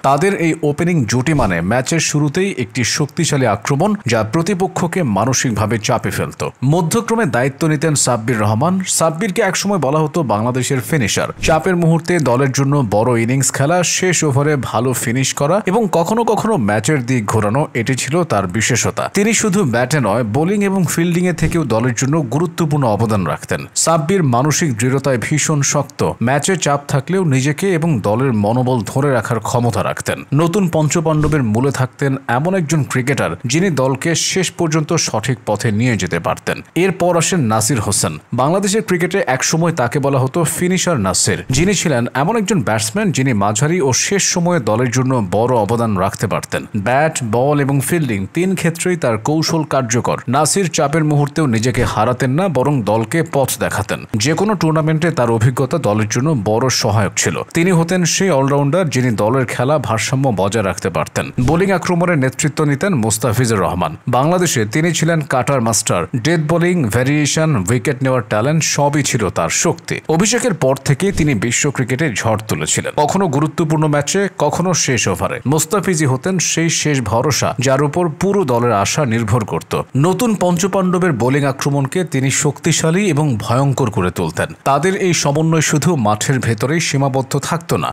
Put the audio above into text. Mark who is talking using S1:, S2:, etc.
S1: তাদের এই ওপেনিং জুটি মানে ম্যাচের শুরুতেই একটি শক্তিশালী আক্রমণ যা প্রতিপক্ষকে মানসিকভাবে চাপে ফেলত। মধ্যক্রমে দায়িত্ব নিতেন সাব্বির রহমান। সাব্বিরকে একসময় বলা হতো বাংলাদেশের ফিনিশার। চাপের মুহূর্তে দলের জন্য বড় ইনিংস খেলা, শেষ ওভারে ভালো ফিনিশ করা এবং কখনো কখনো ম্যাচের দিক ঘোরানো, এটি ছিল তার বিশেষতা। তিনি শুধু ব্যাটে নয়, বোলিং এবং ফিল্ডিং এ থেকেও দলের জন্য গুরুত্বপূর্ণ অবদান রাখতেন। সাব্বির মানসিক দৃঢ়তায় ভীষণ শক্ত। ম্যাচে চাপ থাকলেও নিজেকে এবং দলের মনোবল ধরে রাখার ক্ষমতা রাখতেন। নতুন পঞ্চপাণ্ডবের মূলে থাকতেন এমন একজন ক্রিকেটার যিনি দলকে শেষ পর্যন্ত সঠিক পথে নিয়ে যেতে পারতেন। এরপর আসেন নাসির হোসেন। বাংলাদেশের ক্রিকেটে একসময় তাকে বলা হতো ফিনিশার নাসির, যিনি ছিলেন এমন একজন ব্যাটসম্যান যিনি মাঝারি ও শেষ সময়ে দলের জন্য বড় অবদান রাখতে পারতেন। ব্যাট, বল এবং ফিল্ডিং তিন ক্ষেত্রেই তার কৌশল কার্যকর। নাসির চাপের মুহূর্তেও নিজেকে হারাতেন না, বরং দলকে পথ দেখাতেন। যে কোনো টুর্নামেন্টে তার অভিজ্ঞতা দলের জন্য বড় সহায়ক ছিল। তিনি হতেন সেই অলরাউন্ডার যিনি দলের খেলা ভারসাম্য বজায় রাখতে পারতেন। বোলিং আক্রমণের নেতৃত্ব নিতেন মুস্তাফিজুর রহমান। বাংলাদেশে তিনি ছিলেন cutter master. Death bowling, variation, wicket নেওয়ার ট্যালেন্ট সবই ছিল তার শক্তি। অভিষেকের পর থেকেই তিনি বিশ্ব ক্রিকেটে ঝড় তুলেছিলেন, কখনো গুরুত্বপূর্ণ ম্যাচে, কখনো শেষ ওভারে। মুস্তাফিজি হতেন সেই শেষ ভরসা যার উপর পুরো দলের আশা নির্ভর করত। নতুন পঞ্চপাণ্ডবের বোলিং আক্রমণকে তিনি শক্তিশালী এবং ভয়ঙ্কর করে তুলতেন। তাদের এই সমন্বয় শুধু মাঠের ভেতরেই সীমাবদ্ধ থাকত না,